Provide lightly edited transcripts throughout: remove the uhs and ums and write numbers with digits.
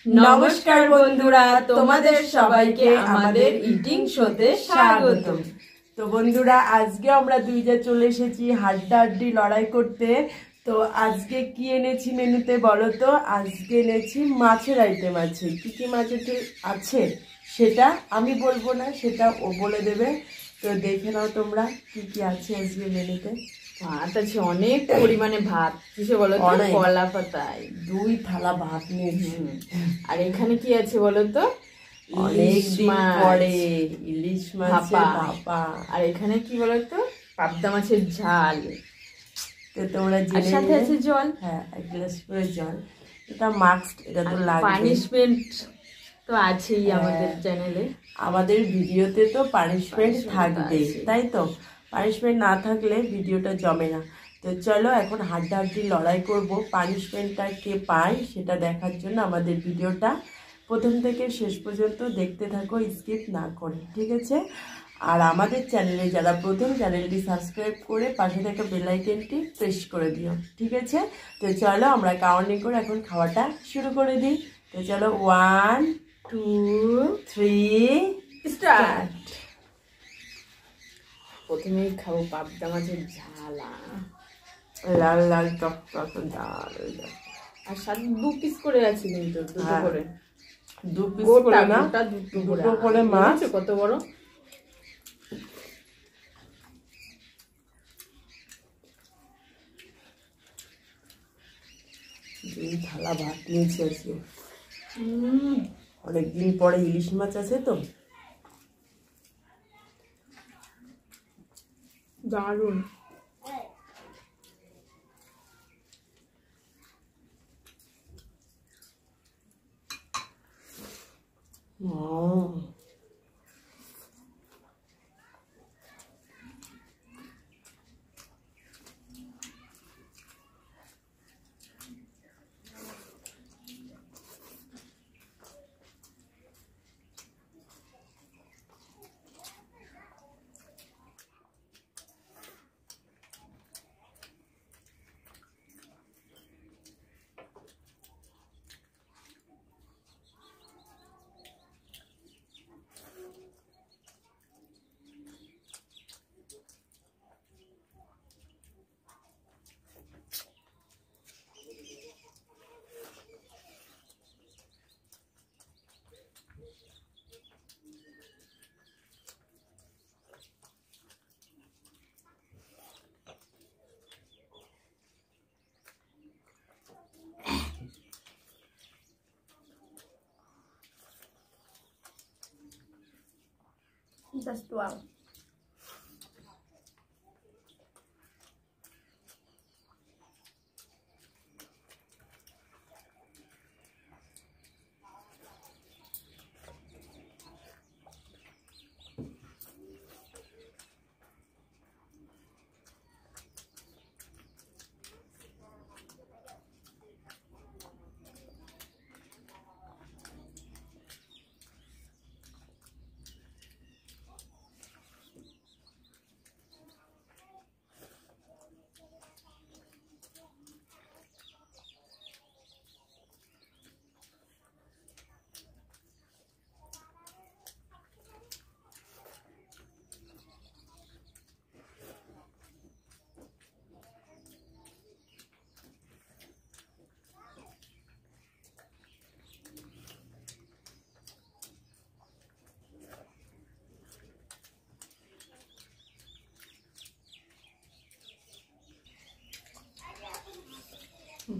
নমস্কার বন্ধুরা, তোমাদের সবাইকে আমাদের ইটিং শোতে স্বাগত। তো বন্ধুরা, আজকে আমরা দুইটা চলে এসেছি হাড্ডাহাড্ডি লড়াই করতে। তো আজকে কি এনেছি মেনুতে বলো তো? আজকে এনেছি মাছের আইটেম আছে। কি কি মাছ আছে সেটা আমি বলবো না, সেটা ও বলে দেবে। তো দেখে নাও তোমরা কি কি আছে আজকে মেনুতে। ভাত আছে অনেক পরিমাণে, ভাত কিসে বলো তো? কলা পাতায় 2 থালা ভাত নিয়েছি। আর এখানে কি আছে বলো তো? অনেক দিন পরে ইলিশ মাছের ভাপা। আর এখানে কি বলো তো? পাবদা মাছের ঝাল। তো তোমরা জেনে সাথে আছে জল। হ্যাঁ, 1 গ্লাস করে জল। এটা মাস্ট, এটা তো লাগবে। পানিশমেন্ট তো আছেই আমাদের চ্যানেলে, আমাদের ভিডিওতে তো পানিশমেন্ট থাকবে, তাই তো? পানিশমেন্ট না থাকলে ভিডিওটা জমে না। তো চলো এখন হাড্ডাহাড্ডি লড়াই করব। পানিশমেন্টটা কে পায় সেটা দেখার জন্য আমাদের ভিডিওটা প্রথম থেকে শেষ পর্যন্ত দেখতে থাকো, স্কিপ না করে, ঠিক আছে? আর আমাদের চ্যানেলে যারা প্রথম, চ্যানেলটি সাবস্ক্রাইব করে পাশে থাকা বেল আইকনটি প্রেস করে দিও, ঠিক আছে? তো চলো আমরা কাউন্টিং করে এখন খাওয়াটা শুরু করে দিই। তো চলো 1 2 3 স্টার্ট। প্রথমেই খাবো পাবদা মাছের ঝালা, লাল লাল টক টক ডাল। আর সাথে 2 পিস করে আছে, কিন্তু দুটো করে, 2 পিস করে না, দুটো করে মাছ। কত বড়! দুই থালা ভাত নিয়েছি আজকে। অনেকদিন পরে ইলিশ মাছ আছে তো, দারুণ। Just 12.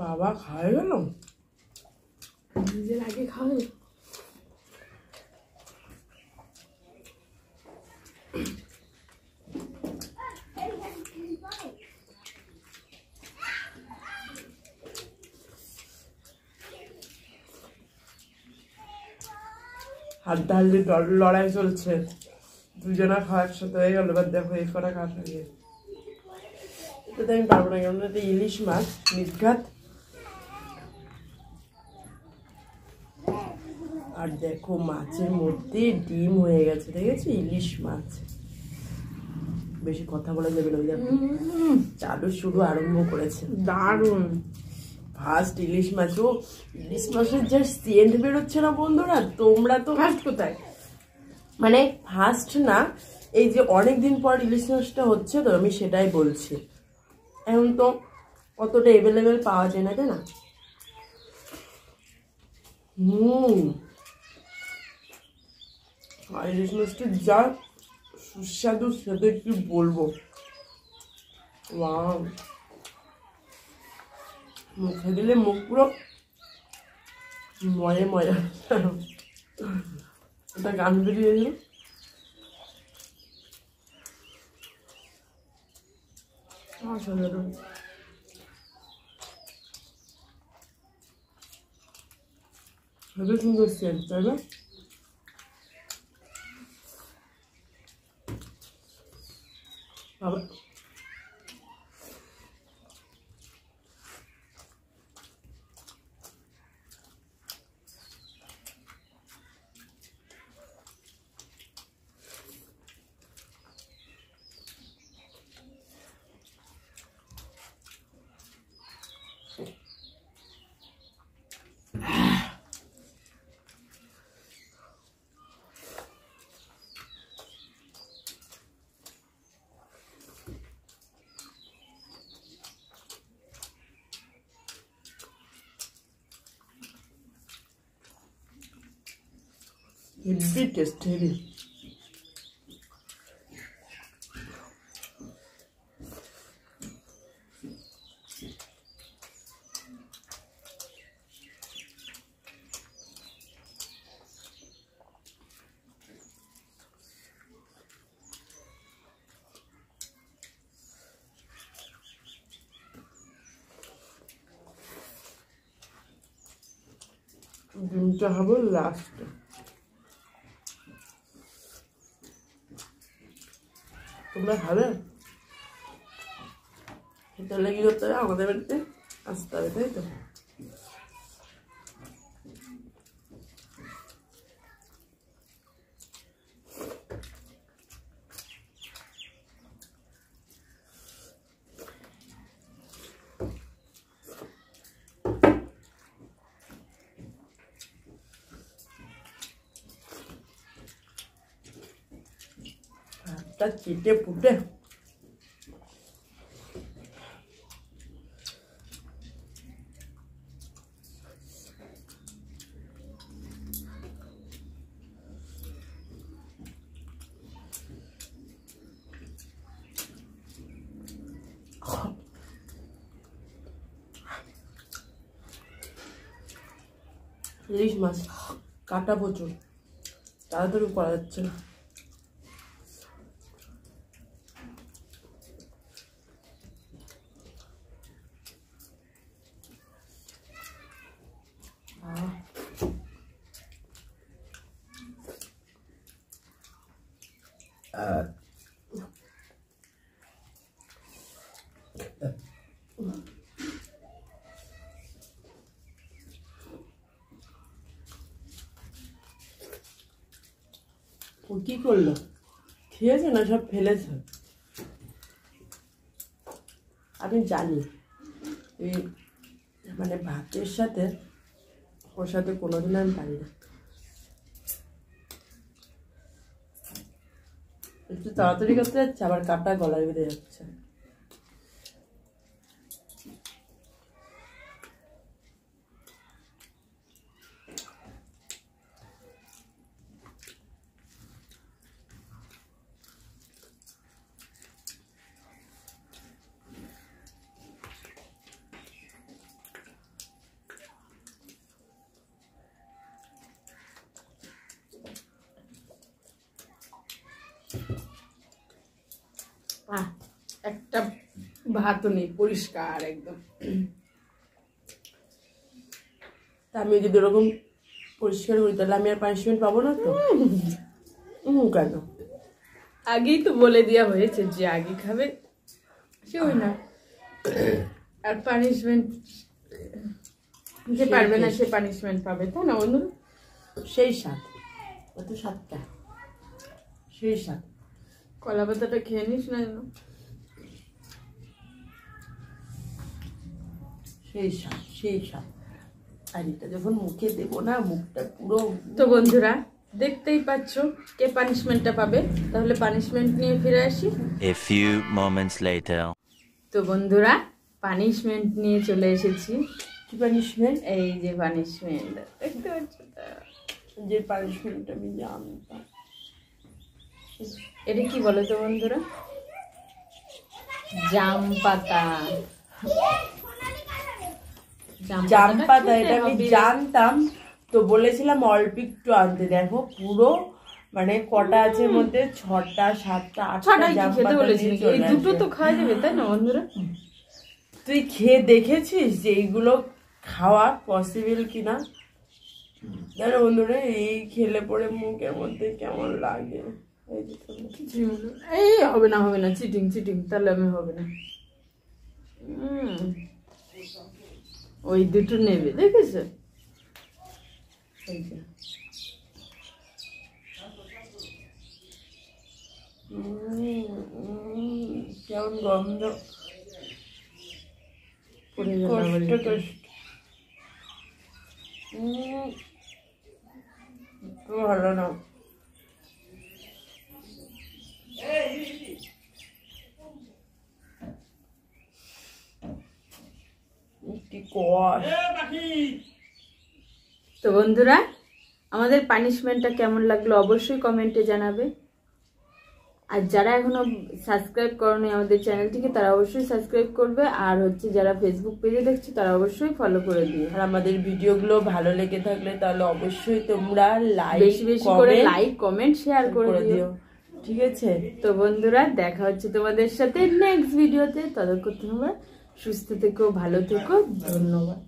বাবা খাওয়া গেল, নিজের আগে খাবে। হাড্ডাহাড্ডি লড়াই চলছে, দুজনা খাওয়া একসাথে হয়ে গেল। এবার দেখো এই কটা কাটা গিয়ে, এটা তো আমি পারবো না, কেমন একটা ইলিশ মাছ নির্ঘাত। আর দেখো মাছের মধ্যে ডিম হয়ে গেছে, দেখেছো? ইলিশ মাছ। বেশি কথা বলা যাবে না, চালু শুরু আরম্ভ করেছে। দারুণ ফার্স্ট ইলিশ মাছ। ও ইলিশ মাছের যে সেন্ট বেরোচ্ছে না বন্ধুরা, তোমরা তো ফার্স্ট কোথায়? মানে ফার্স্ট না, এই যে অনেকদিন পর ইলিশ মাছটা হচ্ছে তো, আমি সেটাই বলছি। এখন তো অতটা অ্যাভেলেবেল পাওয়া যায় না, তাই না? আর ইলিশ মাছটা যা সুস্বাদু, সেটা কি বলবো। ওয়াও, মুখে দিলে মুখ পুরো মজা মজা। এটা গান বেরিয়েছিল। অসাধারণ। খুবই সুন্দর সেন্ট, তাই না? বাবা, হেভি টেস্ট, হেভি। ডিমটা হবে লাস্টে। তোমরা খাবে? এটা লেগে করতে হবে, আমাদের বাড়িতে আসতে হবে, তাই তো? ভাতটা চেটে পুটে ইলিশ মাছ কাটা প্রচুর, তাড়াতাড়ি করা যাচ্ছে না। ও কি করলো? খেয়েছে না সব ফেলেছে? আমি জানি এই মানে ভাতের সাথে ওর সাথে কোনোদিন আমি পারি না। একটু তাড়াতাড়ি করতে যাচ্ছে, আবার কাটা গলায় বেঁধে যাচ্ছে। একটা ভাতও নেই, পরিষ্কার একদম। তা আমি যদি ওরকম পরিষ্কার করি তাহলে আমি আর পানিশমেন্ট পাবো না তো? কেন? আগেই তো বলে দেওয়া হয়েছে যে আগে খাবে সে ওই না, আর পানিশমেন্ট যে পারবে না সে পানিশমেন্ট পাবে, তাই না বন্ধু? সেই স্বাদ, কত স্বাদটা, সেই স্বাদ। কলা পাতাটা খেয়ে নিস না যেন। সেই স্বাদ সেই স্বাদ। আর এটা যখন মুখে দেবো না, মুখটা পুরো। তো বন্ধুরা দেখতেই পাচ্ছ কে পানিশমেন্টটা পাবে, তাহলে পানিশমেন্ট নিয়ে ফিরে আসি। A few moments later. তো বন্ধুরা পানিশমেন্ট নিয়ে চলে এসেছি। কি পানিশমেন্ট? এই যে পানিশমেন্ট দেখতে পাচ্ছ তো? যে পানিশমেন্ট আমি জানতাম। এটা কি বলো তো বন্ধুরা? জাম পাতা। জাম পাতা, এটা আমি জানতাম তো, বলেছিলাম অল্প একটু আনতে। দেখো পুরো মানে কটা আছে এর মধ্যে, 6টা 7টা 8টা ছটাই জাম খেতে পাতা বলেছিলি, নিয়ে চলে এই দুটো আসবে। তো খাওয়া যাবে তাই না বন্ধুরা? তুই খেয়ে দেখেছিস যে এইগুলো খাওয়া পসিবল কিনা? জানো বন্ধুরা, এই খেলে পরে মুখের মধ্যে কেমন লাগে। এই হবে না হবে না, চিটিং চিটিং, তাহলে আমি হবে না। ওই দুটো নেবে দেখেছো? কেমন গন্ধ, পড়ে কষ্ট যাবে কষ্ট। ভালো না। কি কষ্ট। তো বন্ধুরা আমাদের পানিশমেন্টটা কেমন লাগলো অবশ্যই কমেন্টে জানাবে। আর যারা এখনো সাবস্ক্রাইব করনি আমাদের চ্যানেলটিকে, তারা অবশ্যই সাবস্ক্রাইব করবে। আর হচ্ছে যারা ফেসবুক পেজে দেখছো তারা অবশ্যই ফলো করে দিও। আর আমাদের ভিডিওগুলো ভালো লেগে থাকলে তাহলে অবশ্যই তোমরা বেশি বেশি করে লাইক কমেন্ট শেয়ার করে দিও, ঠিক আছে? তো বন্ধুরা দেখা হচ্ছে তোমাদের সাথে নেক্সট ভিডিওতে। ততক্ষণ তোমরা সুস্থ থেকো, ভালো থেকো, ধন্যবাদ।